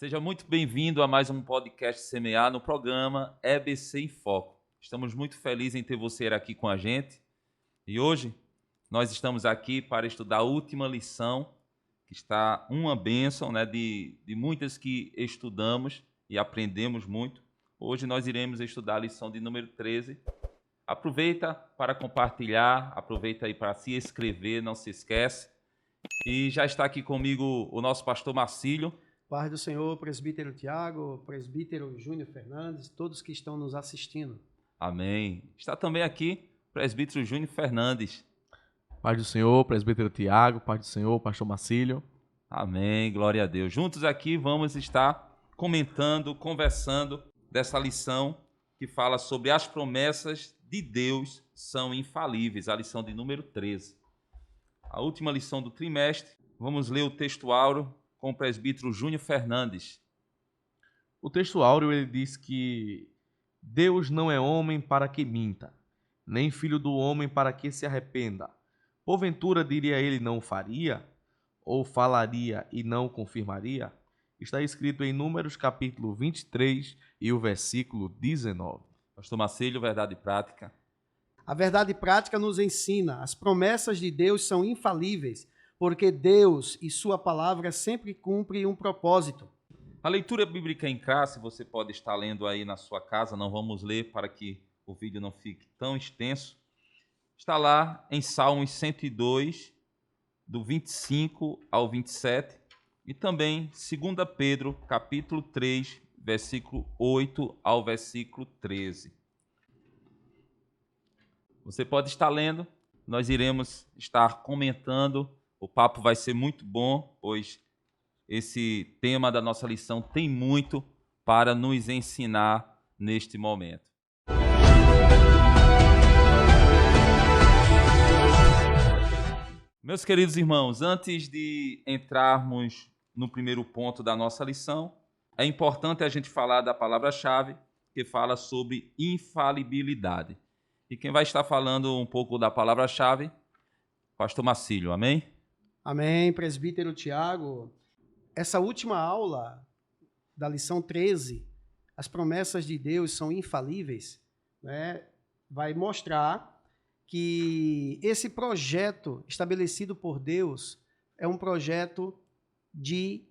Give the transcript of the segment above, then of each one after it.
Seja muito bem-vindo a mais um podcast Semear no programa EBC em Foco. Estamos muito felizes em ter você aqui com a gente e hoje nós estamos aqui para estudar a última lição, que está uma bênção, de muitas que estudamos e aprendemos muito. Hoje nós iremos estudar a lição de número 13. Aproveita para compartilhar, aproveita aí para se inscrever, não se esquece. E já está aqui comigo o nosso pastor Marcílio. Paz do Senhor, presbítero Tiago, presbítero Júnior Fernandes, todos que estão nos assistindo. Amém. Está também aqui o presbítero Júnior Fernandes. Paz do Senhor, presbítero Tiago, paz do Senhor, pastor Marcílio. Amém, glória a Deus. Juntos aqui vamos estar comentando, conversando dessa lição que fala sobre as promessas de Deus são infalíveis, a lição de número 13. A última lição do trimestre, vamos ler o texto áureo com o presbítero Júnior Fernandes. O texto áureo ele diz que Deus não é homem para que minta, nem filho do homem para que se arrependa. Porventura diria ele não faria, ou falaria e não confirmaria? Está escrito em Números capítulo 23 e o versículo 19. Pastor Marcílio, verdade e prática. A verdade prática nos ensina, as promessas de Deus são infalíveis, porque Deus e sua palavra sempre cumprem um propósito. A leitura bíblica em classe você pode estar lendo aí na sua casa, não vamos ler para que o vídeo não fique tão extenso. Está lá em Salmos 102, do 25 ao 27, e também 2 Pedro, capítulo 3, versículo 8 ao versículo 13. Você pode estar lendo, nós iremos estar comentando. O papo vai ser muito bom, pois esse tema da nossa lição tem muito para nos ensinar neste momento. Meus queridos irmãos, antes de entrarmos no primeiro ponto da nossa lição, é importante a gente falar da palavra-chave que fala sobre infalibilidade. E quem vai estar falando um pouco da palavra-chave? Pastor Marcílio, amém? Amém, presbítero Tiago. Essa última aula da lição 13, as promessas de Deus são infalíveis, vai mostrar que esse projeto estabelecido por Deus é um projeto de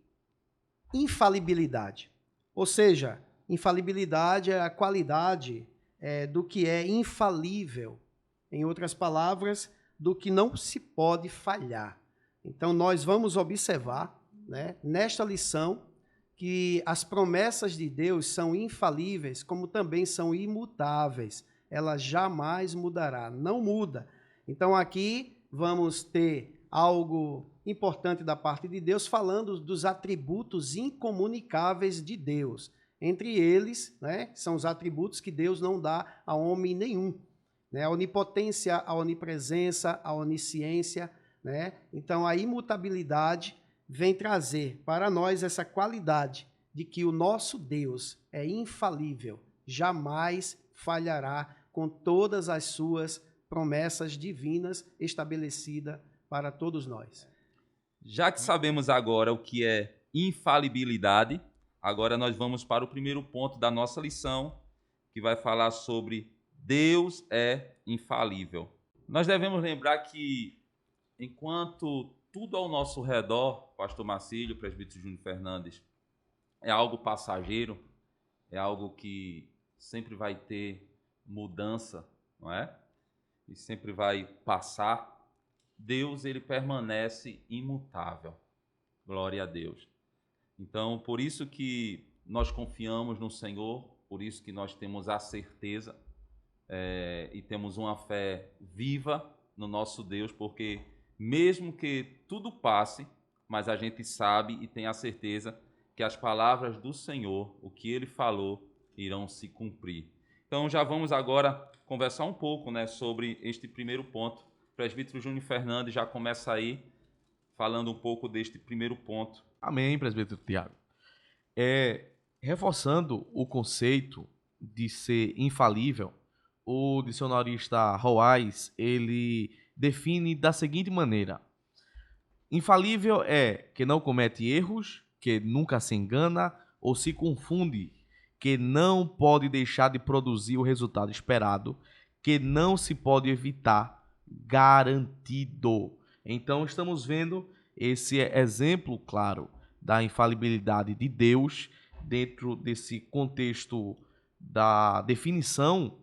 infalibilidade. Ou seja, infalibilidade é a qualidade do que é infalível. Em outras palavras, do que não se pode falhar. Então, nós vamos observar, nesta lição, que as promessas de Deus são infalíveis, como também são imutáveis. Ela jamais mudará, não muda. Então, aqui vamos ter algo importante da parte de Deus, falando dos atributos incomunicáveis de Deus. Entre eles, são os atributos que Deus não dá a homem nenhum. A onipotência, a onipresença, a onisciência. Então, a imutabilidade vem trazer para nós essa qualidade de que o nosso Deus é infalível, jamais falhará com todas as suas promessas divinas estabelecidas para todos nós. Já que sabemos agora o que é infalibilidade, agora nós vamos para o primeiro ponto da nossa lição, que vai falar sobre Deus é infalível. Nós devemos lembrar que enquanto tudo ao nosso redor, pastor Marcílio, presbítero Júnior Fernandes, é algo passageiro, é algo que sempre vai ter mudança, não é? E sempre vai passar. Deus, ele permanece imutável. Glória a Deus. Então, por isso que nós confiamos no Senhor, por isso que nós temos a certeza e temos uma fé viva no nosso Deus, porque mesmo que tudo passe, mas a gente sabe e tem a certeza que as palavras do Senhor, o que Ele falou, irão se cumprir. Então já vamos agora conversar um pouco sobre este primeiro ponto. O presbítero Júnior Fernandes já começa aí falando um pouco deste primeiro ponto. Amém, presbítero Tiago. Reforçando o conceito de ser infalível, o dicionarista Roais, ele define da seguinte maneira: infalível é que não comete erros, que nunca se engana ou se confunde, que não pode deixar de produzir o resultado esperado, que não se pode evitar, garantido. Então, estamos vendo esse exemplo claro da infalibilidade de Deus dentro desse contexto da definição,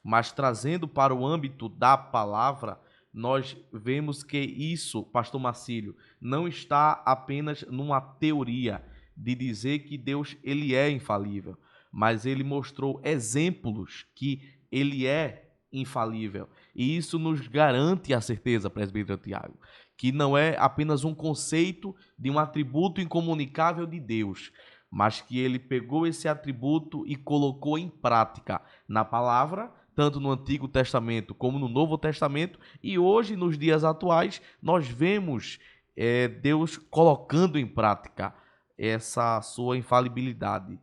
mas trazendo para o âmbito da palavra, nós vemos que isso, pastor Marcílio, não está apenas numa teoria de dizer que Deus ele é infalível, mas ele mostrou exemplos que ele é infalível. E isso nos garante a certeza, presbítero Tiago, que não é apenas um conceito de um atributo incomunicável de Deus, mas que ele pegou esse atributo e colocou em prática na palavra, tanto no Antigo Testamento como no Novo Testamento, e hoje, nos dias atuais, nós vemos Deus colocando em prática essa sua infalibilidade.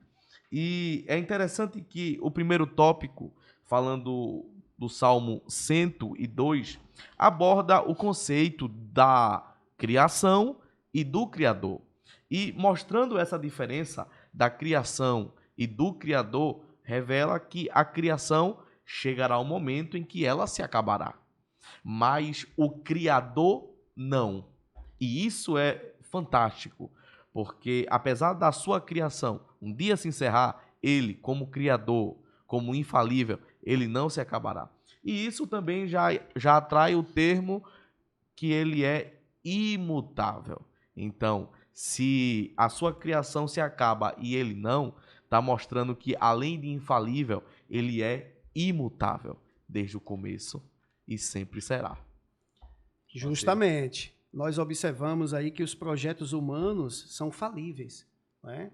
E é interessante que o primeiro tópico, falando do Salmo 102, aborda o conceito da criação e do Criador. E mostrando essa diferença da criação e do Criador, revela que a criação chegará um momento em que ela se acabará, mas o Criador não. E isso é fantástico, porque apesar da sua criação um dia se encerrar, ele, como Criador, como infalível, ele não se acabará. E isso também já atrai o termo que ele é imutável. Então, se a sua criação se acaba e ele não, está mostrando que, além de infalível, ele é imutável desde o começo e sempre será. Justamente. Nós observamos aí que os projetos humanos são falíveis, né?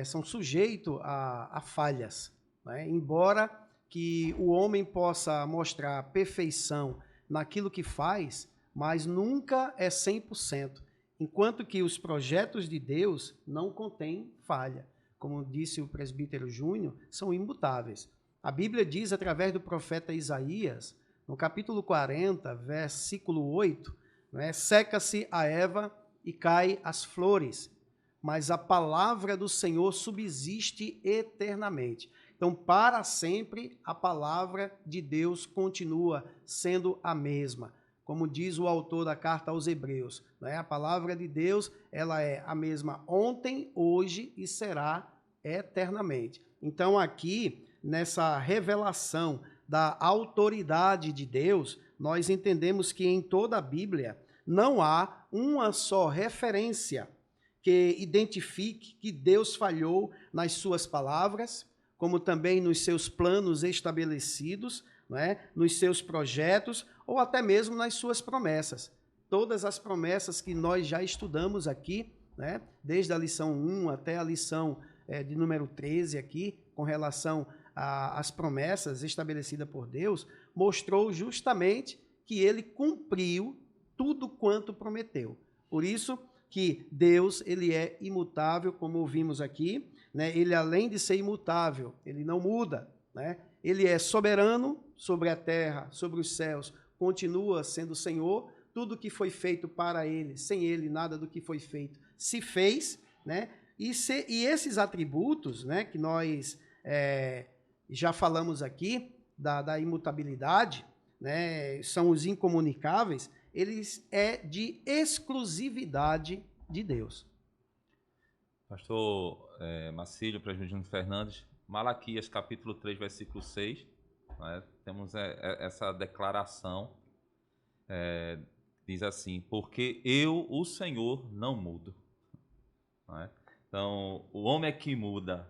São sujeitos a falhas, né? Embora que o homem possa mostrar perfeição naquilo que faz, mas nunca é 100%, enquanto que os projetos de Deus não contêm falha. Como disse o presbítero Júnior, são imutáveis. A Bíblia diz, através do profeta Isaías, no capítulo 40, versículo 8, né, seca-se a erva e cai as flores, mas a palavra do Senhor subsiste eternamente. Então, para sempre, a palavra de Deus continua sendo a mesma. Como diz o autor da carta aos Hebreus, né? A palavra de Deus, ela é a mesma ontem, hoje e será eternamente. Então, aqui, nessa revelação da autoridade de Deus, nós entendemos que em toda a Bíblia não há uma só referência que identifique que Deus falhou nas suas palavras, como também nos seus planos estabelecidos, né, nos seus projetos, ou até mesmo nas suas promessas. Todas as promessas que nós já estudamos aqui, né, desde a lição 1 até a lição de número 13 aqui, com relação às promessas estabelecidas por Deus, mostrou justamente que ele cumpriu tudo quanto prometeu. Por isso que Deus, ele é imutável, como ouvimos aqui, né? Ele, além de ser imutável, ele não muda, né? Ele é soberano sobre a terra, sobre os céus, continua sendo Senhor. Tudo que foi feito para ele, sem ele, nada do que foi feito se fez, né? E esses atributos, né, que nós já falamos aqui, da imutabilidade, né, são os incomunicáveis, eles é de exclusividade de Deus. Pastor Marcílio, presbítero Júnior Fernandes, Malaquias capítulo 3, versículo 6, né, temos essa declaração, diz assim, porque eu, o Senhor, não mudo. Né? Então, o homem é que muda,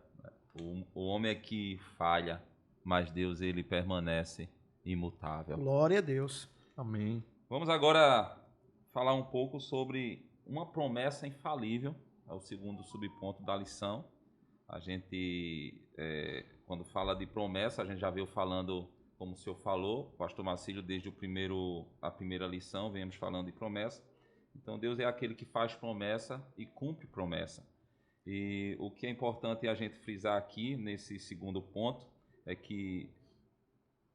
o homem é que falha, mas Deus, ele permanece imutável. Glória a Deus. Amém. Vamos agora falar um pouco sobre uma promessa infalível, é o segundo subponto da lição. A gente, quando fala de promessa, a gente já veio falando, como o senhor falou, pastor Marcílio, desde a primeira lição, viemos falando de promessa. Então, Deus é aquele que faz promessa e cumpre promessa. E o que é importante a gente frisar aqui, nesse segundo ponto, é que,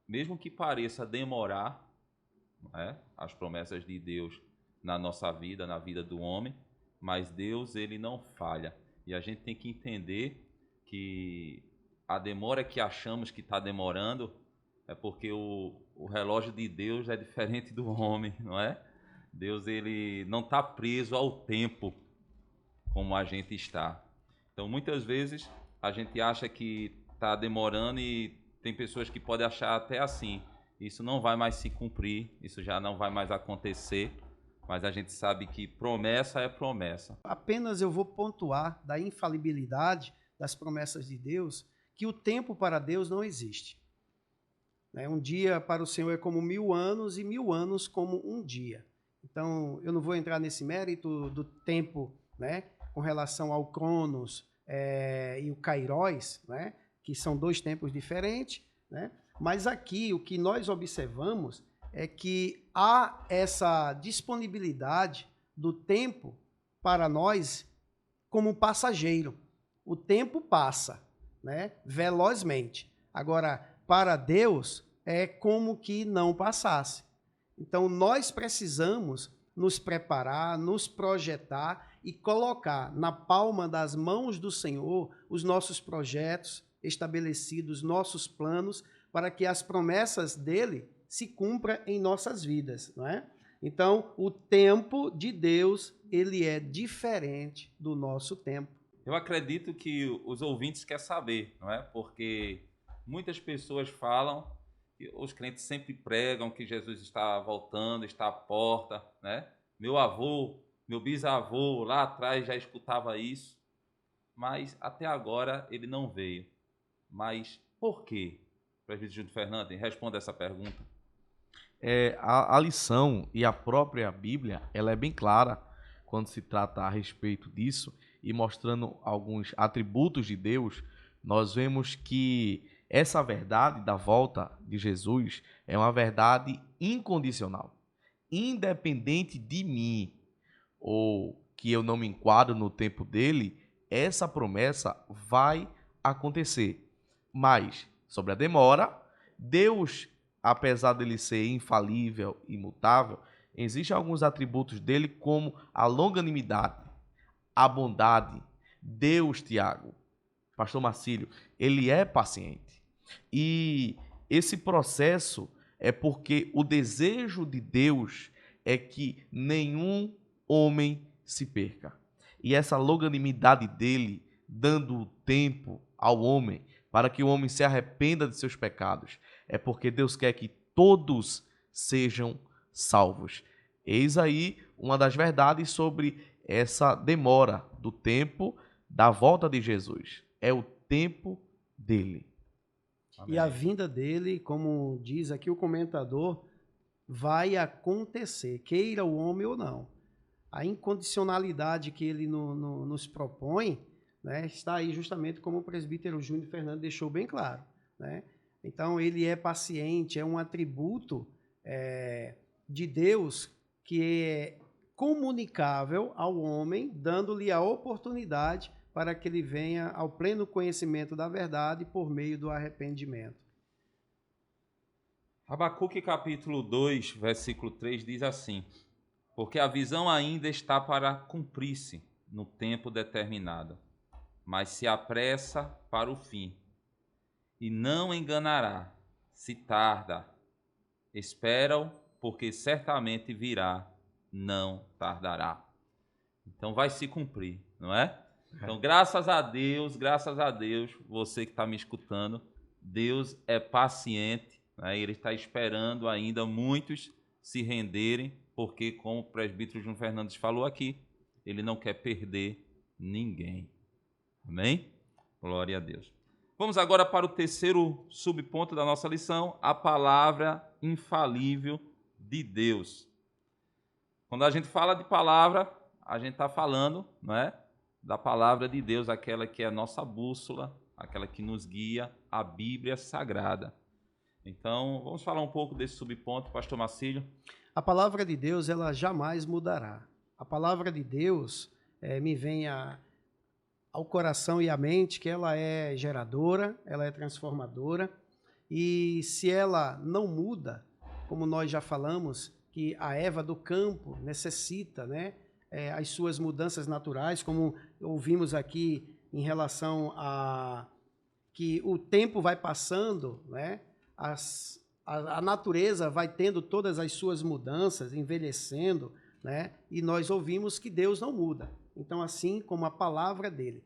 mesmo que pareça demorar, as promessas de Deus na nossa vida, na vida do homem, mas Deus, ele não falha. E a gente tem que entender que a demora que achamos que está demorando é porque o relógio de Deus é diferente do homem, não é? Deus, ele não está preso ao tempo como a gente está. Então, muitas vezes, a gente acha que está demorando e tem pessoas que podem achar até assim, isso não vai mais se cumprir, isso já não vai mais acontecer, mas a gente sabe que promessa é promessa. Apenas eu vou pontuar da infalibilidade das promessas de Deus, que o tempo para Deus não existe. Um dia para o Senhor é como 1000 anos e 1000 anos como um dia. Então, eu não vou entrar nesse mérito do tempo, né, com relação ao Cronos e o Kairos, né, que são 2 tempos diferentes, né? Mas aqui o que nós observamos é que há essa disponibilidade do tempo para nós como passageiro. O tempo passa, né, velozmente. Agora, para Deus, é como que não passasse. Então, nós precisamos nos preparar, nos projetar e colocar na palma das mãos do Senhor os nossos projetos estabelecidos, nossos planos, para que as promessas dele se cumpram em nossas vidas, não é? Então, o tempo de Deus, ele é diferente do nosso tempo. Eu acredito que os ouvintes querem saber, não é? Porque muitas pessoas falam, os crentes sempre pregam que Jesus está voltando, está à porta, né? Meu avô, meu bisavô lá atrás já escutava isso, mas até agora ele não veio. Mas por quê? Presbítero Júnior Fernandes, responda essa pergunta. A lição e a própria Bíblia, ela é bem clara quando se trata a respeito disso, e mostrando alguns atributos de Deus, nós vemos que essa verdade da volta de Jesus é uma verdade incondicional, independente de mim, ou que eu não me enquadro no tempo dele, essa promessa vai acontecer. Mas, sobre a demora, Deus, apesar dele ser infalível, imutável, existem alguns atributos dele como a longanimidade, a bondade. Deus, Tiago, pastor Marcílio, ele é paciente. E esse processo é porque o desejo de Deus é que nenhum homem se perca. E essa longanimidade dele, dando tempo ao homem, para que o homem se arrependa de seus pecados, é porque Deus quer que todos sejam salvos. Eis aí uma das verdades sobre essa demora do tempo da volta de Jesus. É o tempo dele. Amém. E a vinda dele, como diz aqui o comentador, vai acontecer, queira o homem ou não. A incondicionalidade que ele nos propõe, né, está aí justamente como o presbítero Júnior Fernandes deixou bem claro, né? Então, ele é paciente, é um atributo de Deus que é comunicável ao homem, dando-lhe a oportunidade para que ele venha ao pleno conhecimento da verdade por meio do arrependimento. Abacuque capítulo 2, versículo 3 diz assim: porque a visão ainda está para cumprir-se no tempo determinado, mas se apressa para o fim, e não enganará, se tarda. Espera-o, porque certamente virá, não tardará. Então vai se cumprir, não é? Então, graças a Deus, você que está me escutando, Deus é paciente, né? Ele está esperando ainda muitos se renderem, porque, como o presbítero Júnior Fernandes falou aqui, ele não quer perder ninguém. Amém? Glória a Deus. Vamos agora para o terceiro subponto da nossa lição, a palavra infalível de Deus. Quando a gente fala de palavra, a gente está falando, não é, da palavra de Deus, aquela que é a nossa bússola, aquela que nos guia, a Bíblia Sagrada. Então, vamos falar um pouco desse subponto, pastor Marcílio. A palavra de Deus, ela jamais mudará. A palavra de Deus me vem ao coração e à mente que ela é geradora, ela é transformadora, e se ela não muda, como nós já falamos, que a erva do campo necessita, né, as suas mudanças naturais, como ouvimos aqui em relação a que o tempo vai passando, né? A natureza vai tendo todas as suas mudanças, envelhecendo, né? E nós ouvimos que Deus não muda. Então, assim como a palavra dele,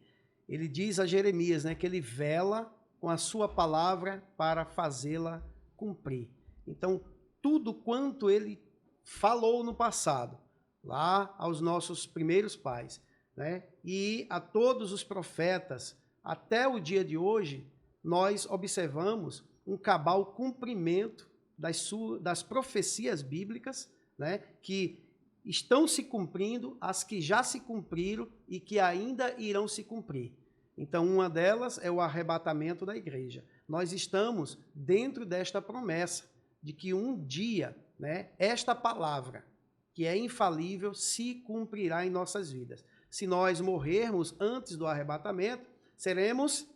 ele diz a Jeremias, né, que ele vela com a sua palavra para fazê-la cumprir. Então, tudo quanto ele falou no passado, lá aos nossos primeiros pais, né, e a todos os profetas, até o dia de hoje, nós observamos um cabal cumprimento das profecias bíblicas, né, que estão se cumprindo, as que já se cumpriram e que ainda irão se cumprir. Então, uma delas é o arrebatamento da igreja. Nós estamos dentro desta promessa de que um dia, né, esta palavra, que é infalível, se cumprirá em nossas vidas. Se nós morrermos antes do arrebatamento, seremos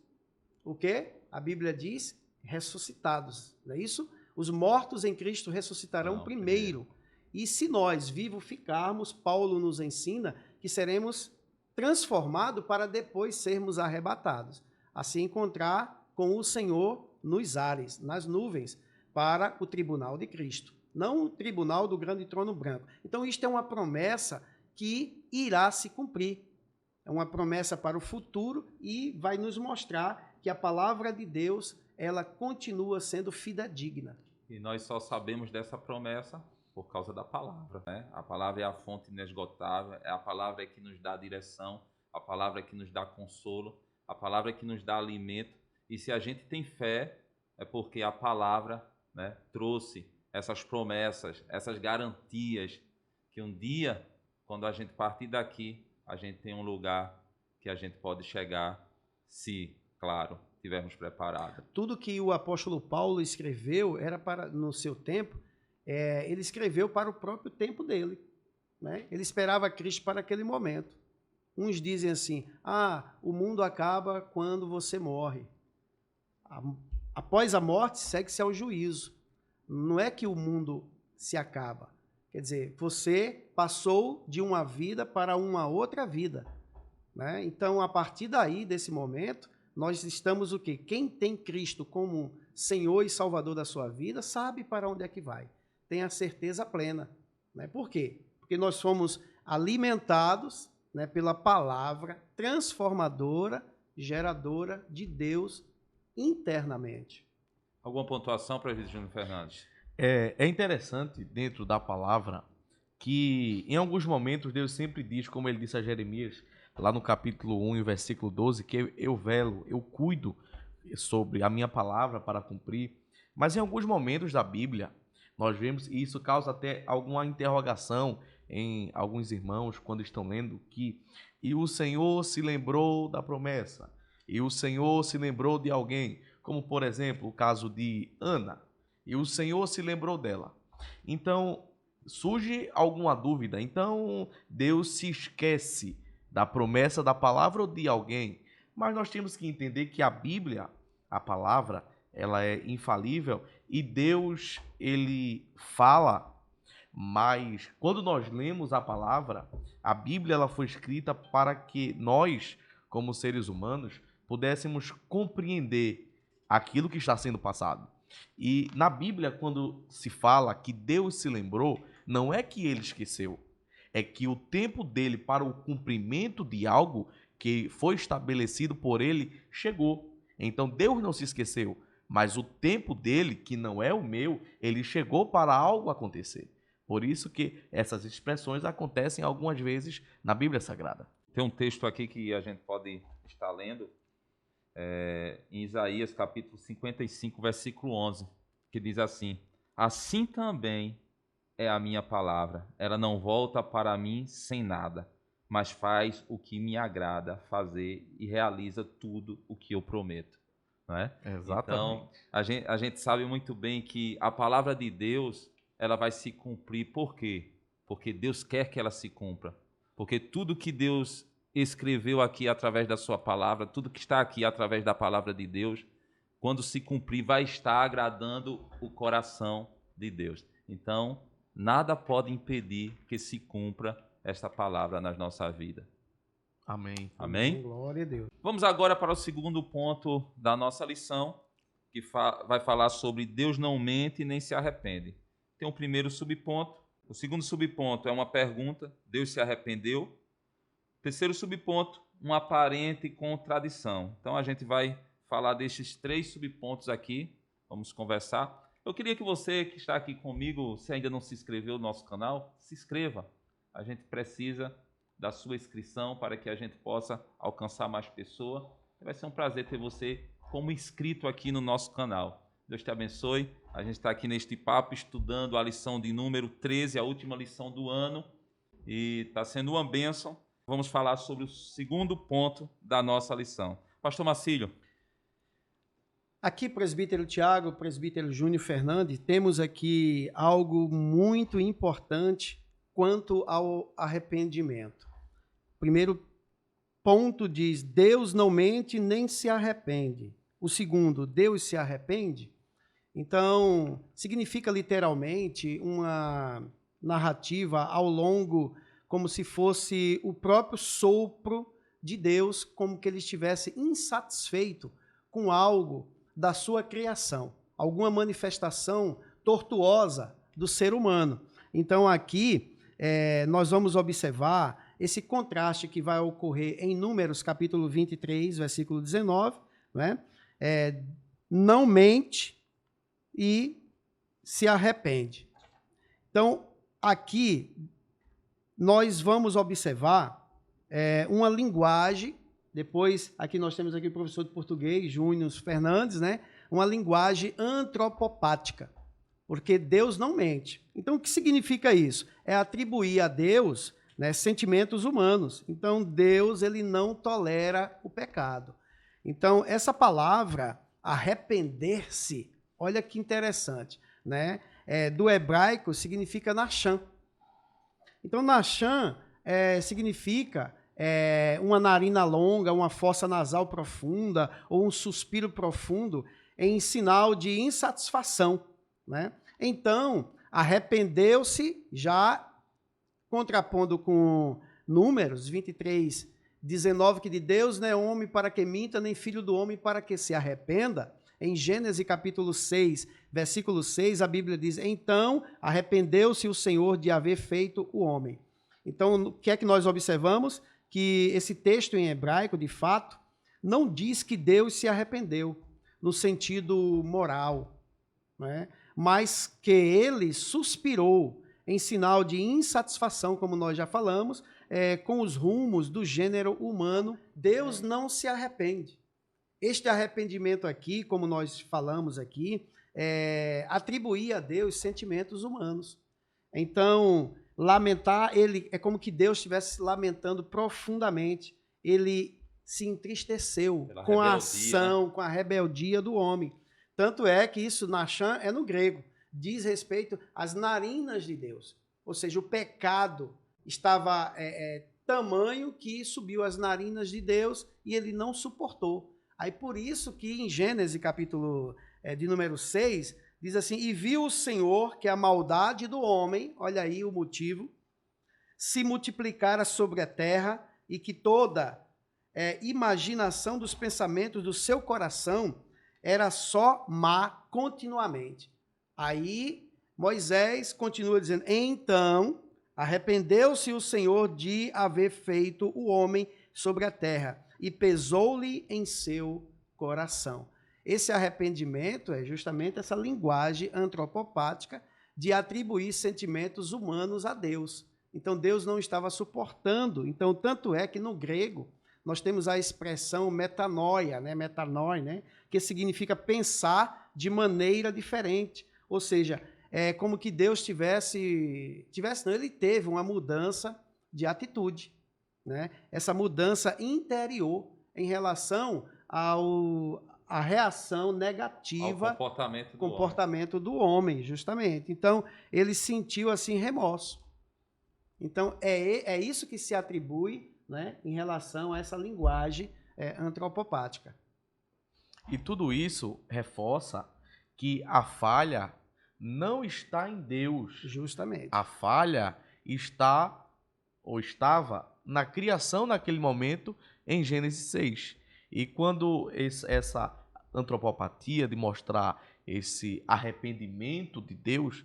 o quê? A Bíblia diz, ressuscitados, não é isso? Os mortos em Cristo ressuscitarão primeiro. E se nós vivos ficarmos, Paulo nos ensina que seremos transformados para depois sermos arrebatados, a se encontrar com o Senhor nos ares, nas nuvens, para o tribunal de Cristo, não o tribunal do grande trono branco. Então, isto é uma promessa que irá se cumprir. É uma promessa para o futuro e vai nos mostrar que a palavra de Deus, ela continua sendo fidedigna. E nós só sabemos dessa promessa por causa da palavra, né? A palavra é a fonte inesgotável, é a palavra que nos dá direção, a palavra que nos dá consolo, a palavra que nos dá alimento. E se a gente tem fé, é porque a palavra, né, trouxe essas promessas, essas garantias, que um dia, quando a gente partir daqui, a gente tem um lugar que a gente pode chegar, se, claro, estivermos preparados. Tudo que o apóstolo Paulo escreveu era para, no seu tempo, ele escreveu para o próprio tempo dele, né? Ele esperava Cristo para aquele momento. Uns dizem assim, o mundo acaba quando você morre. Após a morte, segue-se ao juízo. Não é que o mundo se acaba. Quer dizer, você passou de uma vida para uma outra vida, né? Então, a partir daí, desse momento, nós estamos o quê? Quem tem Cristo como Senhor e Salvador da sua vida, sabe para onde é que vai. Tem a certeza plena, né? Por quê? Porque nós fomos alimentados, né, pela palavra transformadora, geradora de Deus internamente. Alguma pontuação para o Júnior Fernandes? É interessante dentro da palavra que em alguns momentos Deus sempre diz, como ele disse a Jeremias, lá no capítulo 1, versículo 12, que eu velo, eu cuido sobre a minha palavra para cumprir. Mas em alguns momentos da Bíblia, nós vemos, e isso causa até alguma interrogação em alguns irmãos quando estão lendo, que e o Senhor se lembrou da promessa, e o Senhor se lembrou de alguém, como por exemplo o caso de Ana, e o Senhor se lembrou dela. Então, surge alguma dúvida, então Deus se esquece da promessa da palavra ou de alguém? Mas nós temos que entender que a Bíblia, a palavra, ela é infalível e Deus, ele fala, mas quando nós lemos a palavra, a Bíblia ela foi escrita para que nós, como seres humanos, pudéssemos compreender aquilo que está sendo passado. E na Bíblia, quando se fala que Deus se lembrou, não é que ele esqueceu, é que o tempo dele para o cumprimento de algo que foi estabelecido por ele chegou. Então Deus não se esqueceu, mas o tempo dele, que não é o meu, ele chegou para algo acontecer. Por isso que essas expressões acontecem algumas vezes na Bíblia Sagrada. Tem um texto aqui que a gente pode estar lendo, em Isaías capítulo 55, versículo 11, que diz assim: assim também é a minha palavra, ela não volta para mim sem nada, mas faz o que me agrada fazer e realiza tudo o que eu prometo. Não é? Exatamente. Então, a gente sabe muito bem que a palavra de Deus, ela vai se cumprir. Por quê? Porque Deus quer que ela se cumpra. Porque tudo que Deus escreveu aqui através da sua palavra, tudo que está aqui através da palavra de Deus, quando se cumprir, vai estar agradando o coração de Deus. Então, nada pode impedir que se cumpra esta palavra na nossa vida. Amém. Amém? Glória a Deus. Vamos agora para o segundo ponto da nossa lição, que vai falar sobre Deus não mente nem se arrepende. Tem o primeiro subponto. O segundo subponto é uma pergunta: Deus se arrependeu? O terceiro subponto, uma aparente contradição. Então a gente vai falar desses 3 subpontos aqui. Vamos conversar. Eu queria que você que está aqui comigo, se ainda não se inscreveu no nosso canal, se inscreva. A gente precisa da sua inscrição para que a gente possa alcançar mais pessoas. Vai ser um prazer ter você como inscrito aqui no nosso canal. Deus te abençoe. A gente está aqui neste papo estudando a lição de número 13, a última lição do ano, e está sendo uma bênção. Vamos falar sobre o segundo ponto da nossa lição. Pastor Marcílio. Aqui, presbítero Tiago, presbítero Júnior Fernandes, temos aqui algo muito importante quanto ao arrependimento. Primeiro ponto diz: Deus não mente nem se arrepende. O segundo, Deus se arrepende. Então, significa literalmente uma narrativa ao longo, como se fosse o próprio sopro de Deus, como que ele estivesse insatisfeito com algo da sua criação, alguma manifestação tortuosa do ser humano. Então, aqui, nós vamos observar esse contraste que vai ocorrer em Números, capítulo 23, versículo 19, né? Não mente e se arrepende. Então, aqui, nós vamos observar uma linguagem. Depois, aqui nós temos aqui o professor de português, Júnior Fernandes, né? Uma linguagem antropopática, porque Deus não mente. Então, o que significa isso? É atribuir a Deus, né, sentimentos humanos. Então, Deus ele não tolera o pecado. Então, essa palavra, arrepender-se, olha que interessante, né? Do hebraico significa nachan. Então, nachan significa uma narina longa, uma fossa nasal profunda ou um suspiro profundo em sinal de insatisfação, né? Então, arrependeu-se, já contrapondo com Números 23, 19, que de Deus não é homem para que minta, nem filho do homem para que se arrependa. Em Gênesis capítulo 6, versículo 6, a Bíblia diz: então arrependeu-se o Senhor de haver feito o homem. Então, o que é que nós observamos? Que esse texto em hebraico, de fato, não diz que Deus se arrependeu, no sentido moral, né? Mas que ele suspirou em sinal de insatisfação, como nós já falamos, com os rumos do gênero humano. Deus não se arrepende. Este arrependimento aqui, como nós falamos aqui, atribuir a Deus sentimentos humanos. Então, lamentar, ele é como que Deus estivesse lamentando profundamente. Ele se entristeceu com a ação, com a rebeldia do homem. Tanto é que isso, nachan, é no grego, diz respeito às narinas de Deus. Ou seja, o pecado estava tamanho que subiu às narinas de Deus e ele não suportou. Aí por isso que em Gênesis, capítulo de número 6, diz assim: e viu o Senhor que a maldade do homem, olha aí o motivo, se multiplicara sobre a terra e que toda imaginação dos pensamentos do seu coração era só má continuamente. Aí Moisés continua dizendo: então arrependeu-se o Senhor de haver feito o homem sobre a terra e pesou-lhe em seu coração. Esse arrependimento é justamente essa linguagem antropopática de atribuir sentimentos humanos a Deus. Então, Deus não estava suportando. Então, tanto é que no grego nós temos a expressão metanoia, metanoi, que significa pensar de maneira diferente. Ou seja, é como que Deus ele teve uma mudança de atitude, né? Essa mudança interior em relação à reação negativa ao comportamento do homem, justamente. Então, ele sentiu assim remorso. Então, é isso que se atribui, né, em relação a essa linguagem antropopática. E tudo isso reforça que a falha não está em Deus. Justamente. A falha está ou estava na criação naquele momento em Gênesis 6. E quando essa antropopatia de mostrar esse arrependimento de Deus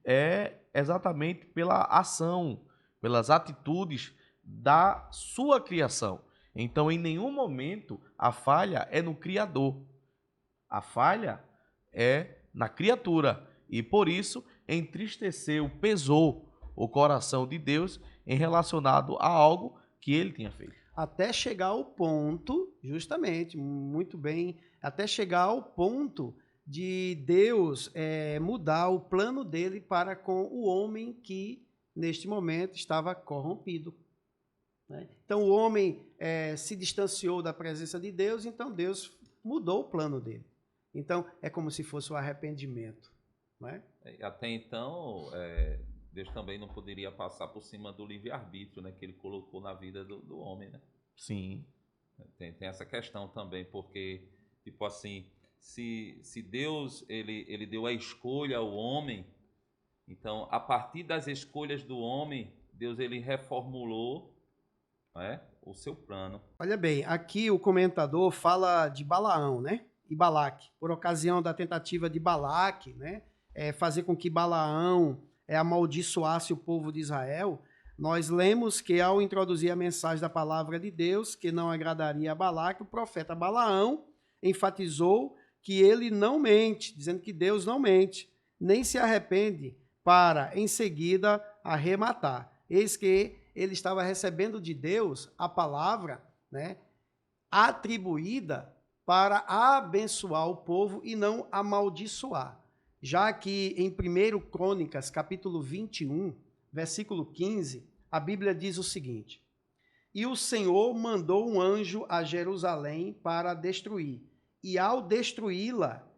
é exatamente pela ação, pelas atitudes da sua criação. Então, em nenhum momento a falha é no Criador. A falha é na criatura. E por isso entristeceu, pesou o coração de Deus em relacionado a algo que ele tinha feito. Até chegar ao ponto, justamente, muito bem, até chegar ao ponto de Deus mudar o plano dele para com o homem que, neste momento, estava corrompido. Né? Então, o homem se distanciou da presença de Deus, então Deus mudou o plano dele. Então, é como se fosse o arrependimento. Né? Até então, Deus também não poderia passar por cima do livre-arbítrio, né, que ele colocou na vida do homem. Né? Sim. Tem essa questão também, porque, tipo assim, se Deus ele deu a escolha ao homem, então, a partir das escolhas do homem, Deus ele reformulou, né, o seu plano. Olha bem, aqui o comentador fala de Balaão, né? E Balaque, por ocasião da tentativa de Balaque, né? Fazer com que Balaão amaldiçoasse o povo de Israel, nós lemos que ao introduzir a mensagem da palavra de Deus, que não agradaria a Balaque, o profeta Balaão enfatizou que ele não mente, dizendo que Deus não mente, nem se arrepende, para em seguida arrematar. Eis que ele estava recebendo de Deus a palavra, né, atribuída para abençoar o povo e não amaldiçoar. Já que em 1 Crônicas, capítulo 21, versículo 15, a Bíblia diz o seguinte: E o Senhor mandou um anjo a Jerusalém para destruir, e ao destruí-la,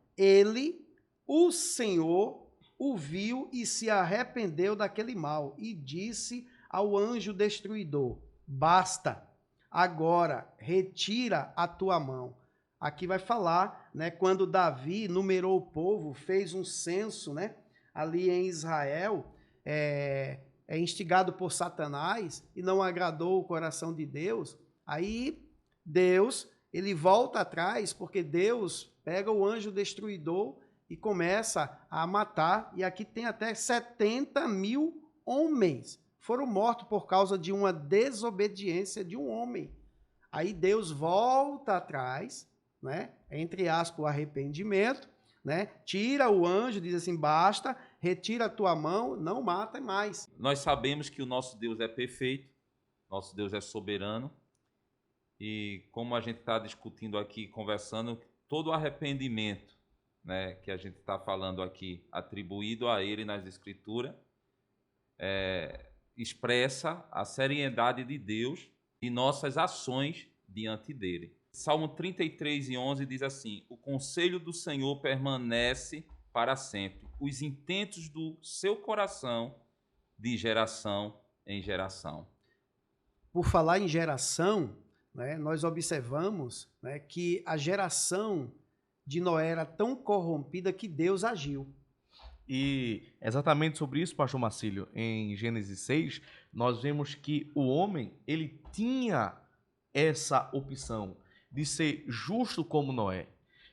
o Senhor, o viu e se arrependeu daquele mal, e disse ao anjo destruidor: Basta, agora retira a tua mão. Aqui vai falar, né, quando Davi numerou o povo, fez um censo, né, ali em Israel, instigado por Satanás, e não agradou o coração de Deus. Aí Deus, ele volta atrás, porque Deus pega o anjo destruidor e começa a matar, e aqui tem até 70.000 homens foram mortos por causa de uma desobediência de um homem. Aí Deus volta atrás, né, entre aspas, o arrependimento, né, tira o anjo, diz assim: basta, retira a tua mão, não mata mais. Nós sabemos que o nosso Deus é perfeito, nosso Deus é soberano, e como a gente está discutindo aqui, conversando, todo o arrependimento, né, que a gente está falando aqui, atribuído a ele nas Escrituras, expressa a seriedade de Deus e nossas ações diante dele. Salmo 33:11 diz assim: O conselho do Senhor permanece para sempre, os intentos do seu coração de geração em geração. Por falar em geração, né, nós observamos, né, que a geração de Noé era tão corrompida que Deus agiu. E exatamente sobre isso, pastor Marcílio, em Gênesis 6, nós vemos que o homem, ele tinha essa opção de ser justo como Noé,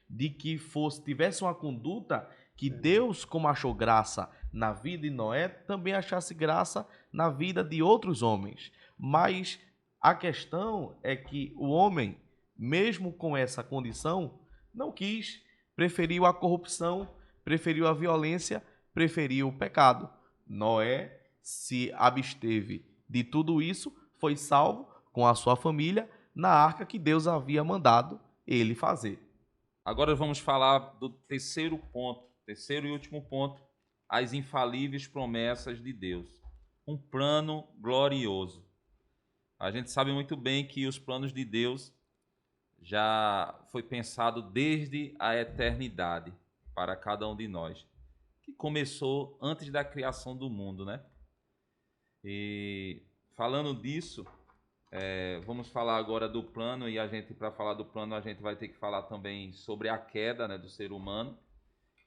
de que tivesse uma conduta que Deus, como achou graça na vida de Noé, também achasse graça na vida de outros homens. Mas a questão é que o homem, mesmo com essa condição, não quis, preferiu a corrupção, preferiu a violência, preferiu o pecado. Noé se absteve de tudo isso, foi salvo com a sua família na arca que Deus havia mandado ele fazer. Agora vamos falar do terceiro e último ponto, as infalíveis promessas de Deus. Um plano glorioso. A gente sabe muito bem que os planos de Deus já foi pensado desde a eternidade para cada um de nós, que começou antes da criação do mundo, né? E falando disso, vamos falar agora do plano, e para falar do plano, a gente vai ter que falar também sobre a queda, né, do ser humano,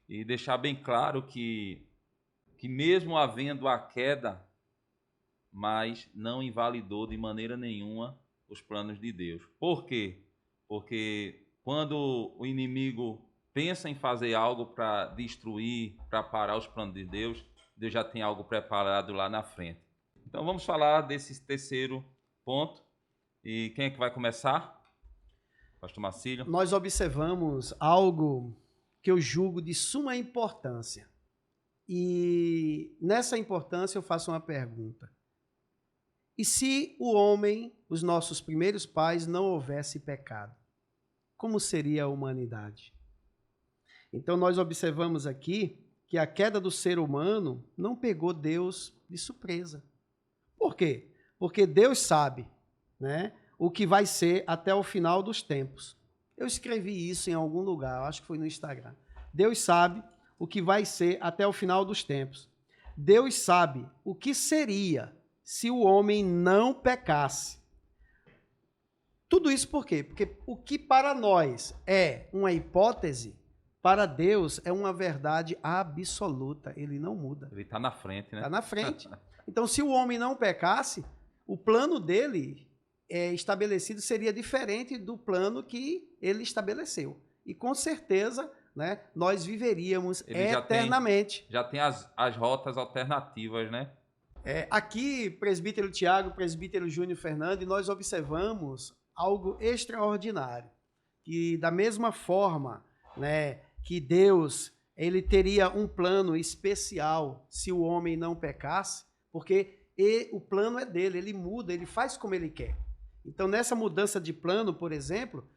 e deixar bem claro que mesmo havendo a queda, mas não invalidou de maneira nenhuma os planos de Deus. Por quê? Porque quando o inimigo pensa em fazer algo para destruir, para parar os planos de Deus, Deus já tem algo preparado lá na frente. Então vamos falar desse terceiro ponto. E quem é que vai começar? Pastor Marcílio. Nós observamos algo que eu julgo de suma importância. E nessa importância eu faço uma pergunta. E se o homem, os nossos primeiros pais, não houvesse pecado? Como seria a humanidade? Então nós observamos aqui que a queda do ser humano não pegou Deus de surpresa. Por quê? Porque Deus sabe, né, o que vai ser até o final dos tempos. Eu escrevi isso em algum lugar, acho que foi no Instagram. Deus sabe o que vai ser até o final dos tempos. Deus sabe o que seria se o homem não pecasse. Tudo isso por quê? Porque o que para nós é uma hipótese, para Deus é uma verdade absoluta. Ele não muda. Ele está na frente, né? Está na frente. Então, se o homem não pecasse, o plano dele estabelecido seria diferente do plano que ele estabeleceu. E com certeza, né, nós viveríamos eternamente. Já tem as rotas alternativas, né? Aqui, presbítero Tiago, presbítero Júnior Fernando, nós observamos algo extraordinário. Que da mesma forma, né, que Deus ele teria um plano especial se o homem não pecasse, porque o plano é dele, ele muda, ele faz como ele quer. Então, nessa mudança de plano, por exemplo,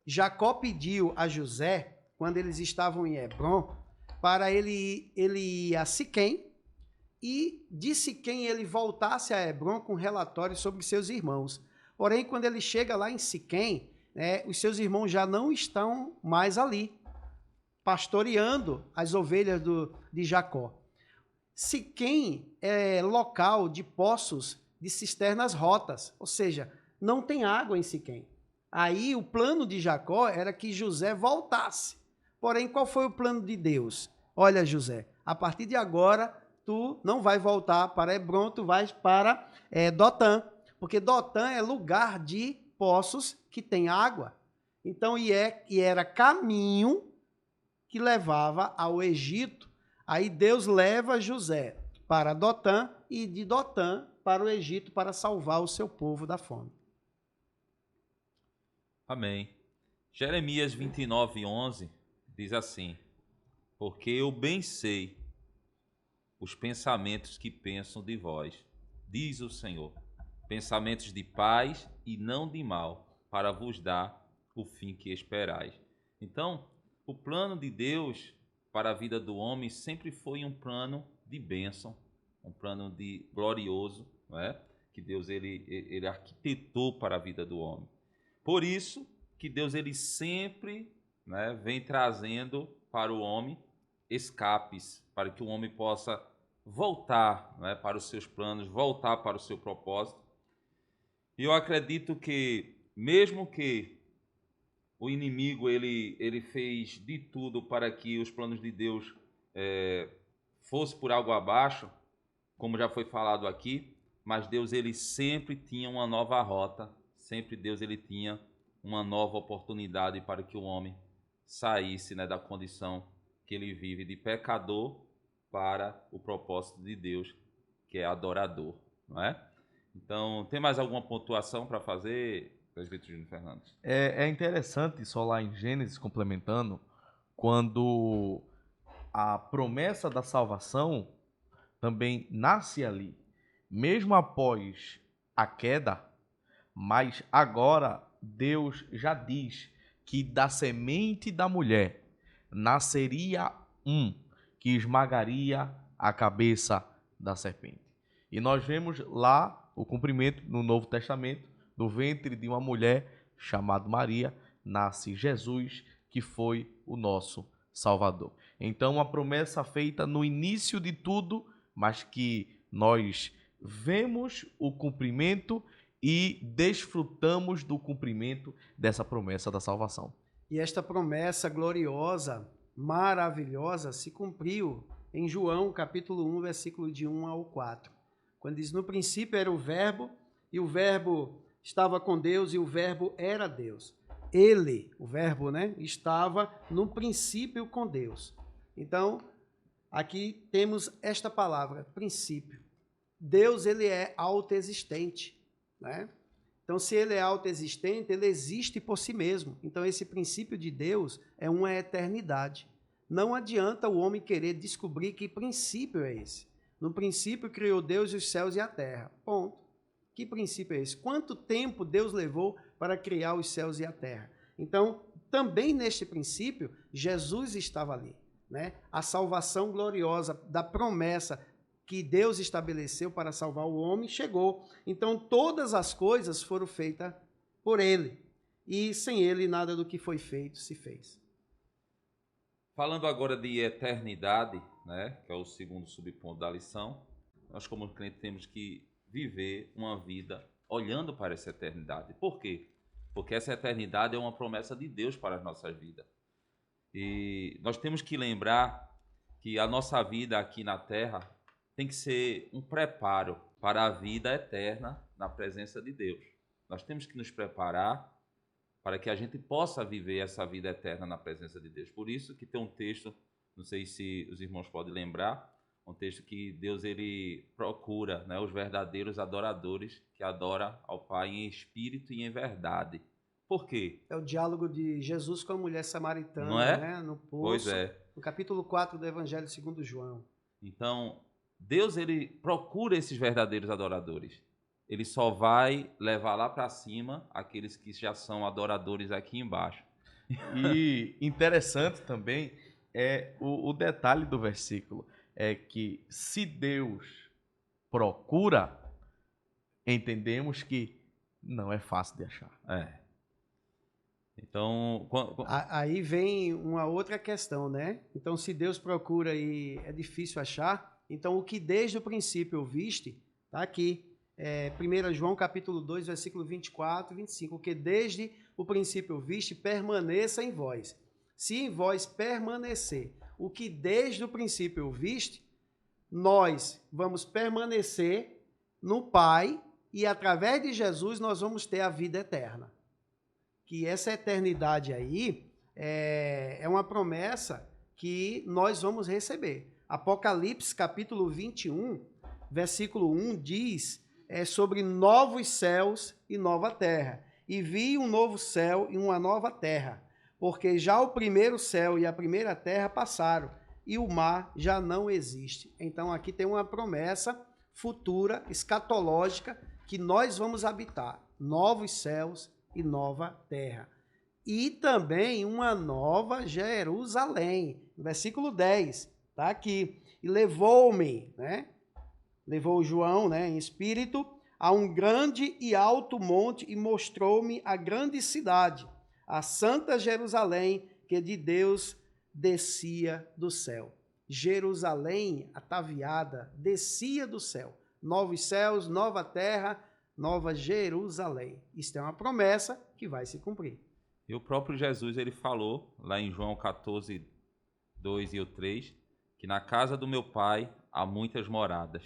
Jacó pediu a José, quando eles estavam em Hebrom, para ele ir a Siquém, e de Siquém ele voltasse a Hebrom com relatórios sobre seus irmãos. Porém, quando ele chega lá em Siquém, os seus irmãos já não estão mais ali, pastoreando as ovelhas de Jacó. Siquém é local de poços de cisternas rotas, ou seja, não tem água em Siquém. Aí o plano de Jacó era que José voltasse. Porém, qual foi o plano de Deus? Olha, José, a partir de agora, tu não vai voltar para Hebrom, tu vais para Dotã, porque Dotã é lugar de poços que tem água. Então, e era caminho que levava ao Egito. Aí Deus leva José para Dotã e de Dotã para o Egito para salvar o seu povo da fome. Amém. Jeremias 29:11 diz assim: porque eu bem sei os pensamentos que pensam de vós, diz o Senhor, pensamentos de paz e não de mal, para vos dar o fim que esperais. Então, o plano de Deus para a vida do homem sempre foi um plano de bênção, um plano de glorioso, não é? Que Deus ele arquitetou para a vida do homem. Por isso que Deus ele sempre, né, vem trazendo para o homem escapes, para que o homem possa voltar, né, para os seus planos, voltar para o seu propósito. E eu acredito que, mesmo que o inimigo ele fez de tudo para que os planos de Deus fossem por algo abaixo, como já foi falado aqui, mas Deus ele sempre tinha uma nova rota, sempre Deus ele tinha uma nova oportunidade para que o homem saísse, né, da condição que ele vive de pecador para o propósito de Deus, que é adorador, não é? Então, tem mais alguma pontuação para fazer, presbítero Júnior Fernandes? É interessante, só lá em Gênesis, complementando, quando a promessa da salvação também nasce ali, mesmo após a queda, mas agora Deus já diz que da semente da mulher nasceria um que esmagaria a cabeça da serpente. E nós vemos lá o cumprimento no Novo Testamento, do ventre de uma mulher chamada Maria, nasce Jesus, que foi o nosso Salvador. Então, uma promessa feita no início de tudo, mas que nós vemos o cumprimento e desfrutamos do cumprimento dessa promessa da salvação. E esta promessa gloriosa, maravilhosa, se cumpriu em João, capítulo 1, versículo de 1 ao 4. Quando diz, no princípio era o verbo, e o verbo estava com Deus, e o verbo era Deus. Ele, o verbo, né, estava no princípio com Deus. Então, aqui temos esta palavra, princípio. Deus, ele é autoexistente, né? Então, se ele é autoexistente, ele existe por si mesmo. Então, esse princípio de Deus é uma eternidade. Não adianta o homem querer descobrir que princípio é esse. No princípio criou Deus os céus e a terra. Ponto. Que princípio é esse? Quanto tempo Deus levou para criar os céus e a terra? Então, também neste princípio, Jesus estava ali, né? A salvação gloriosa da promessa que Deus estabeleceu para salvar o homem chegou. Então, todas as coisas foram feitas por ele. E sem ele, nada do que foi feito se fez. Falando agora de eternidade, né, que é o segundo subponto da lição, nós como crentes temos que viver uma vida olhando para essa eternidade. Por quê? Porque essa eternidade é uma promessa de Deus para as nossas vidas. E nós temos que lembrar que a nossa vida aqui na Terra tem que ser um preparo para a vida eterna na presença de Deus. Nós temos que nos preparar para que a gente possa viver essa vida eterna na presença de Deus. Por isso que tem um texto, não sei se os irmãos podem lembrar, um texto que Deus ele procura, né, os verdadeiros adoradores que adoram ao Pai em espírito e em verdade. Por quê? É o diálogo de Jesus com a mulher samaritana, Não é? né, no poço, Pois é. no capítulo 4 do Evangelho segundo João. Então, Deus ele procura esses verdadeiros adoradores. Ele só vai levar lá para cima aqueles que já são adoradores aqui embaixo. E interessante também é o detalhe do versículo, é que se Deus procura, entendemos que não é fácil de achar. É. Então, Aí vem uma outra questão, né? Então, se Deus procura e é difícil achar, então o que desde o princípio viste, está aqui. 1 João capítulo 2, versículo 24 e 25. O que desde o princípio viste, permaneça em vós. Se em vós permanecer o que desde o princípio viste, nós vamos permanecer no Pai e através de Jesus nós vamos ter a vida eterna. Que essa eternidade aí é uma promessa que nós vamos receber. Apocalipse capítulo 21, versículo 1 diz sobre novos céus e nova terra. E vi um novo céu e uma nova terra, porque já o primeiro céu e a primeira terra passaram, e o mar já não existe. Então aqui tem uma promessa futura, escatológica, que nós vamos habitar novos céus e nova terra. E também uma nova Jerusalém. Versículo 10, está aqui. E levou-me, né? Levou João, né, em espírito, a um grande e alto monte e mostrou-me a grande cidade, a santa Jerusalém, que de Deus descia do céu. Jerusalém, ataviada, descia do céu. Novos céus, nova terra, nova Jerusalém. Isto é uma promessa que vai se cumprir. E o próprio Jesus ele falou, lá em João 14, 2 e 3, que na casa do meu Pai há muitas moradas.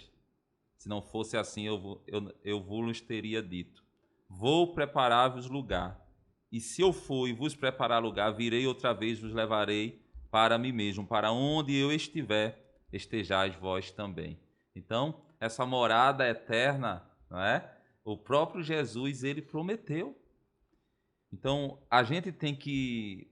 Se não fosse assim, eu vos teria dito. Vou preparar-vos lugar. E se eu for e vos preparar lugar, virei outra vez, vos levarei para mim mesmo, para onde eu estiver, estejais vós também. Então, essa morada eterna, não é? O próprio Jesus, ele prometeu. Então, a gente tem que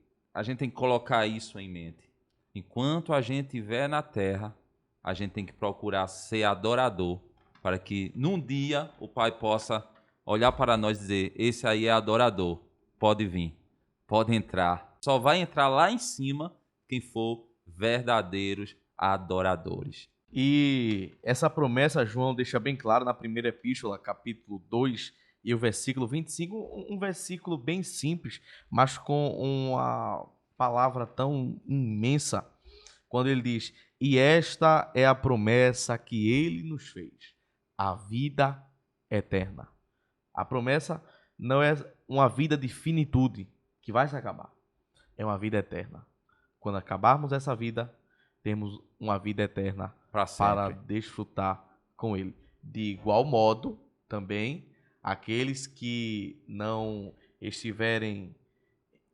colocar isso em mente. Enquanto a gente estiver na terra, a gente tem que procurar ser adorador, para que num dia o Pai possa olhar para nós e dizer, esse aí é adorador, pode vir, pode entrar. Só vai entrar lá em cima quem for verdadeiros adoradores. E essa promessa João deixa bem claro na primeira epístola, capítulo 2 e o versículo 25, um versículo bem simples, mas com uma palavra tão imensa, quando ele diz, e esta é a promessa que ele nos fez, a vida eterna. A promessa não é uma vida de finitude que vai se acabar, é uma vida eterna. Quando acabarmos essa vida, temos uma vida eterna para desfrutar com ele. De igual modo, também, aqueles que não estiverem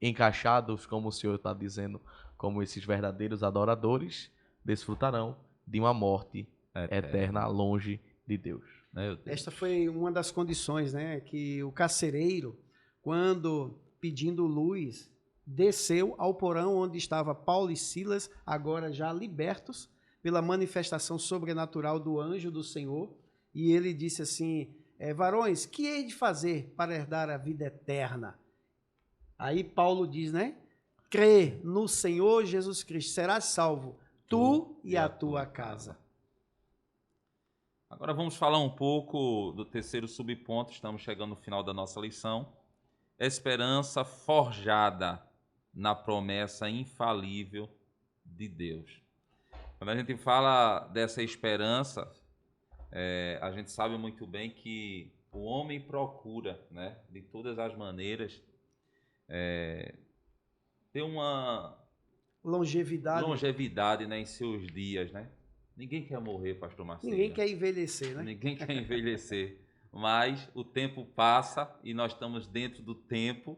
encaixados, como o Senhor está dizendo, como esses verdadeiros adoradores, desfrutarão de uma morte eterna longe de Deus. Meu Deus. Esta foi uma das condições, né, que o carcereiro, quando pedindo luz, desceu ao porão onde estava Paulo e Silas, agora já libertos pela manifestação sobrenatural do anjo do Senhor, e ele disse assim: varões, que hei de fazer para herdar a vida eterna? Aí Paulo diz, né? Crê no Senhor Jesus Cristo, serás salvo, tu e a tua casa. Agora vamos falar um pouco do terceiro subponto, estamos chegando no final da nossa lição. Esperança forjada na promessa infalível de Deus. Quando a gente fala dessa esperança, a gente sabe muito bem que o homem procura, né, de todas as maneiras, ter uma longevidade, né, em seus dias, né? Ninguém quer morrer, pastor Marcelo. Ninguém quer envelhecer, né? Ninguém quer envelhecer. Mas o tempo passa e nós estamos dentro do tempo.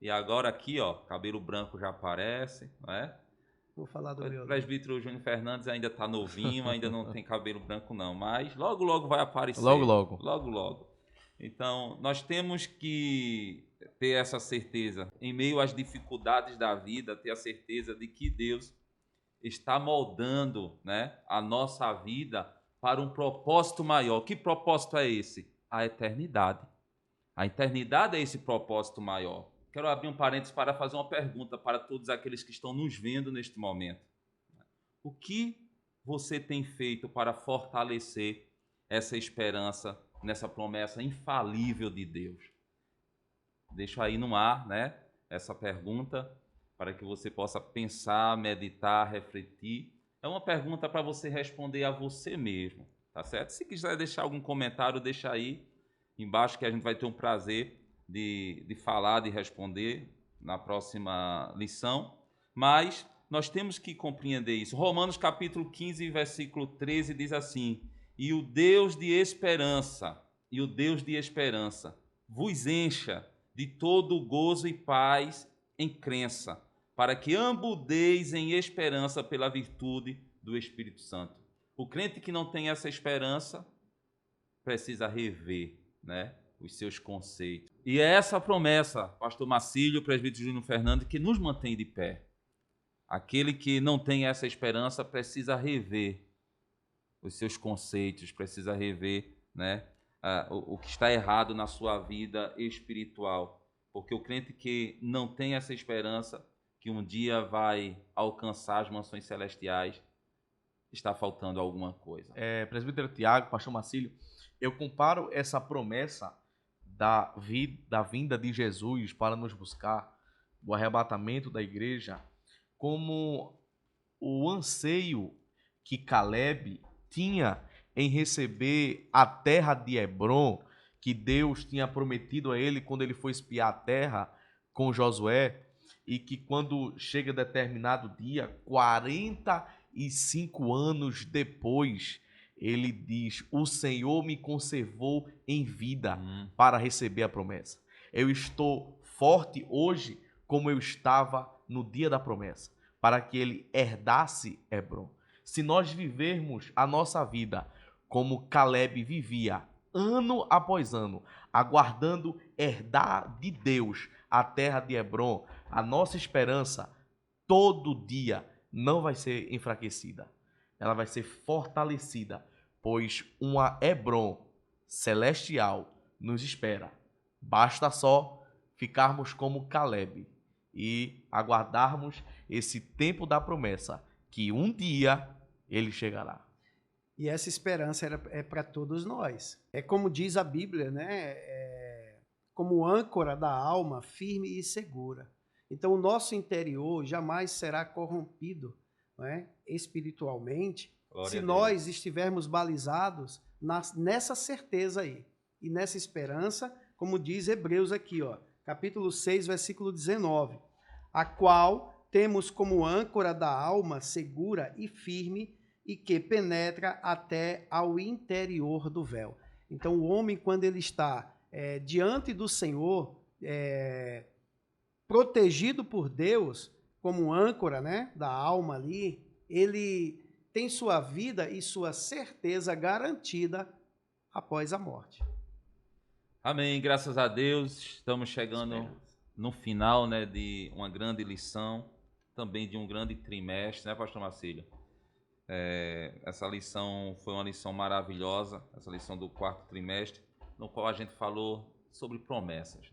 E agora aqui, ó, cabelo branco já aparece, não é? Vou falar do meu. O presbítero Júnior Fernandes ainda está novinho, ainda não tem cabelo branco não, mas logo, logo vai aparecer. Logo, logo. Logo, logo. Então, nós temos que ter essa certeza, em meio às dificuldades da vida, ter a certeza de que Deus está moldando, né, a nossa vida para um propósito maior. Que propósito é esse? A eternidade. A eternidade é esse propósito maior. Quero abrir um parênteses para fazer uma pergunta para todos aqueles que estão nos vendo neste momento. O que você tem feito para fortalecer essa esperança nessa promessa infalível de Deus? Deixo aí no ar, né, essa pergunta para que você possa pensar, meditar, refletir. É uma pergunta para você responder a você mesmo, tá certo? Se quiser deixar algum comentário, deixa aí embaixo que a gente vai ter um prazer de falar, de responder na próxima lição. Mas nós temos que compreender isso. Romanos capítulo 15, versículo 13 diz assim: e o Deus de esperança, vos encha de todo gozo e paz em crença, para que ambudeis em esperança pela virtude do Espírito Santo. O crente que não tem essa esperança precisa rever, né, os seus conceitos. E é essa promessa, pastor Marcílio, presbítero Júnior Fernandes, que nos mantém de pé. Aquele que não tem essa esperança precisa rever os seus conceitos, precisa rever, né, o que está errado na sua vida espiritual. Porque o crente que não tem essa esperança, que um dia vai alcançar as mansões celestiais, está faltando alguma coisa. Presbítero Tiago, pastor Marcílio, eu comparo essa promessa da vinda de Jesus para nos buscar, o arrebatamento da igreja, como o anseio que Caleb tinha em receber a terra de Hebrom, que Deus tinha prometido a ele quando ele foi espiar a terra com Josué, e que quando chega determinado dia, 45 anos depois, ele diz: o Senhor me conservou em vida para receber a promessa. Eu estou forte hoje como eu estava no dia da promessa, para que ele herdasse Hebrom. Se nós vivermos a nossa vida como Caleb vivia, ano após ano, aguardando herdar de Deus a terra de Hebrom, a nossa esperança todo dia não vai ser enfraquecida. Ela vai ser fortalecida, pois uma Hebrom celestial nos espera. Basta só ficarmos como Caleb e aguardarmos esse tempo da promessa, que um dia ele chegará. E essa esperança é para todos nós. É como diz a Bíblia, né? Como âncora da alma, firme e segura. Então, o nosso interior jamais será corrompido, não é, espiritualmente, se nós estivermos balizados nessa certeza aí. E nessa esperança, como diz Hebreus aqui, ó, capítulo 6, versículo 19, a qual temos como âncora da alma segura e firme, e que penetra até ao interior do véu. Então, o homem, quando ele está diante do Senhor, protegido por Deus, como âncora, né, da alma ali, ele tem sua vida e sua certeza garantida após a morte. Amém, graças a Deus, estamos chegando no final, né, de uma grande lição, também de um grande trimestre, né, pastor Marcílio? Essa lição foi uma lição maravilhosa, essa lição do 4º trimestre, no qual a gente falou sobre promessas.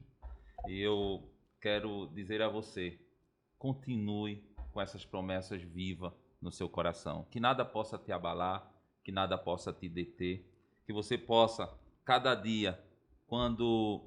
E eu quero dizer a você, continue com essas promessas vivas no seu coração, que nada possa te abalar, que nada possa te deter, que você possa, cada dia, quando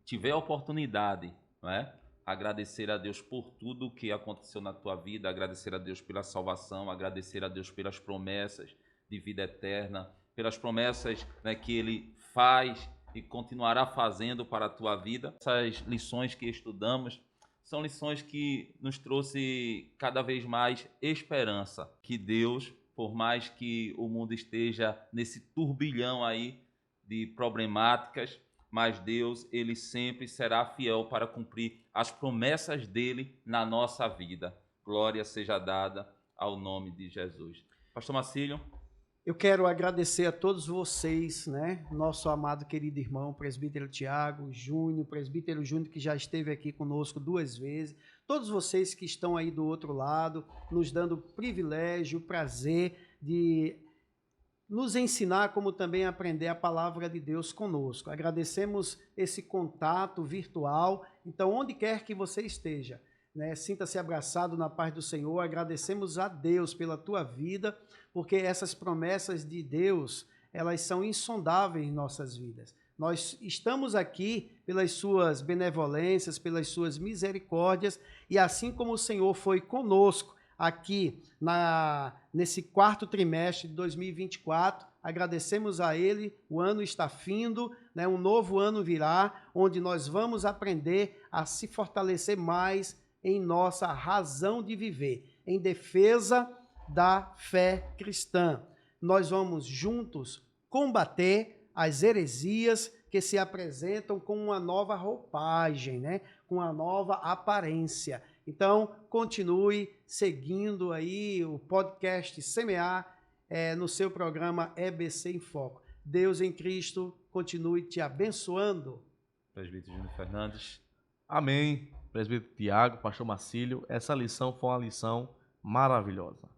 tiver a oportunidade, não é? Agradecer a Deus por tudo que aconteceu na tua vida, agradecer a Deus pela salvação, agradecer a Deus pelas promessas de vida eterna, pelas promessas, né, que Ele faz e continuará fazendo para a tua vida. Essas lições que estudamos são lições que nos trouxe cada vez mais esperança, que Deus, por mais que o mundo esteja nesse turbilhão aí de problemáticas, mas Deus, Ele sempre será fiel para cumprir as promessas dEle na nossa vida. Glória seja dada ao nome de Jesus. Pastor Marcílio. Eu quero agradecer a todos vocês, né? Nosso amado querido irmão, presbítero Tiago Júnior, presbítero Júnior, que já esteve aqui conosco 2 vezes. Todos vocês que estão aí do outro lado, nos dando o privilégio, o prazer de nos ensinar, como também aprender a palavra de Deus conosco. Agradecemos esse contato virtual. Então, onde quer que você esteja, né, sinta-se abraçado na paz do Senhor. Agradecemos a Deus pela tua vida, porque essas promessas de Deus, elas são insondáveis em nossas vidas. Nós estamos aqui pelas suas benevolências, pelas suas misericórdias, e assim como o Senhor foi conosco aqui nesse 4º trimestre de 2024, agradecemos a Ele, o ano está findo, né, um novo ano virá, onde nós vamos aprender a se fortalecer mais em nossa razão de viver, em defesa da fé cristã. Nós vamos juntos combater as heresias que se apresentam com uma nova roupagem, né, com uma nova aparência. Então, continue seguindo aí o podcast Semear no seu programa EBC em Foco. Deus em Cristo continue te abençoando. Presbítero Júnior Fernandes. Amém. Presbítero Tiago, pastor Marcílio, essa lição foi uma lição maravilhosa.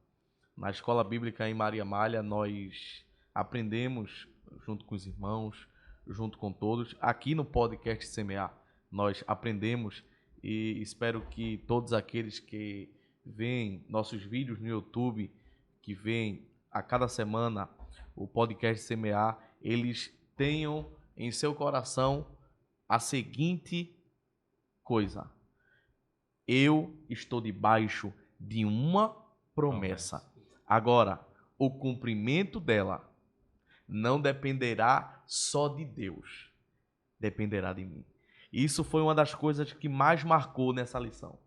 Na escola bíblica em Maria Malha, nós aprendemos, junto com os irmãos, junto com todos, aqui no podcast Semear, nós aprendemos. E espero que todos aqueles que veem nossos vídeos no YouTube, que veem a cada semana o podcast Semear, eles tenham em seu coração a seguinte coisa: eu estou debaixo de uma promessa. Agora, o cumprimento dela não dependerá só de Deus, dependerá de mim. Isso foi uma das coisas que mais marcou nessa lição.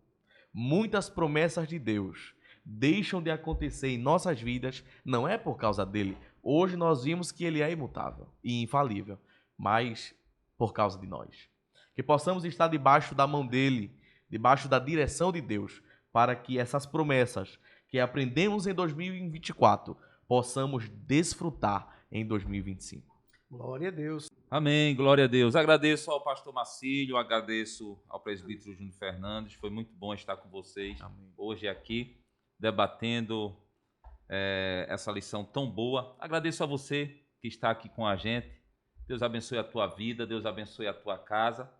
Muitas promessas de Deus deixam de acontecer em nossas vidas, não é por causa dele. Hoje nós vimos que ele é imutável e infalível, mas por causa de nós. Que possamos estar debaixo da mão dele, debaixo da direção de Deus, para que essas promessas que aprendemos em 2024 possamos desfrutar em 2025. Glória a Deus. Amém, glória a Deus. Agradeço ao pastor Marcílio, agradeço ao presbítero Júnior Fernandes. Foi muito bom estar com vocês hoje aqui, debatendo essa lição tão boa. Agradeço a você que está aqui com a gente. Deus abençoe a tua vida, Deus abençoe a tua casa.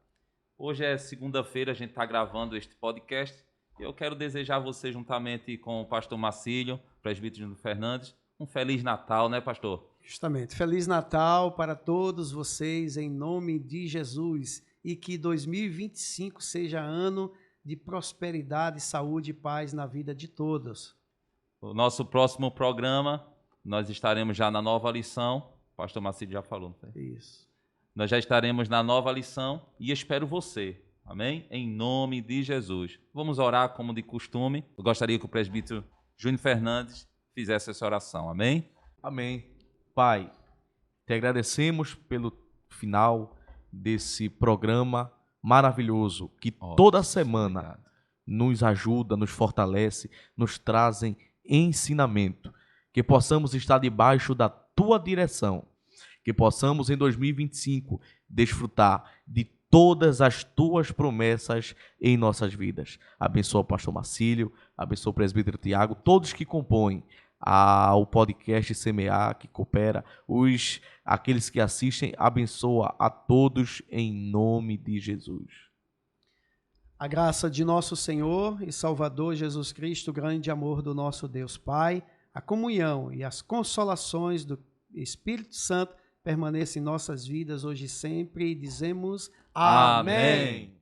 Hoje é segunda-feira, a gente está gravando este podcast. E eu quero desejar a você, juntamente com o pastor Marcílio, presbítero Júnior Fernandes, um Feliz Natal, né, pastor? Justamente. Feliz Natal para todos vocês, em nome de Jesus. E que 2025 seja ano de prosperidade, saúde e paz na vida de todos. O nosso próximo programa, nós estaremos já na nova lição. O pastor Marcílio já falou, não foi? Isso. Nós já estaremos na nova lição e espero você. Amém? Em nome de Jesus. Vamos orar como de costume. Eu gostaria que o presbítero Júnior Fernandes fizesse essa oração. Amém? Amém. Pai, te agradecemos pelo final desse programa maravilhoso que toda semana Obrigado. nos ajuda, nos fortalece, nos trazem ensinamento. Que possamos estar debaixo da tua direção. Que possamos em 2025 desfrutar de todas as tuas promessas em nossas vidas. Abençoa o pastor Marcílio, abençoa o presbítero Tiago, todos que compõem o podcast Semear, que coopera, aqueles que assistem, abençoa a todos em nome de Jesus. A graça de nosso Senhor e Salvador Jesus Cristo, o grande amor do nosso Deus Pai, a comunhão e as consolações do Espírito Santo permaneçam em nossas vidas hoje e sempre, e dizemos amém.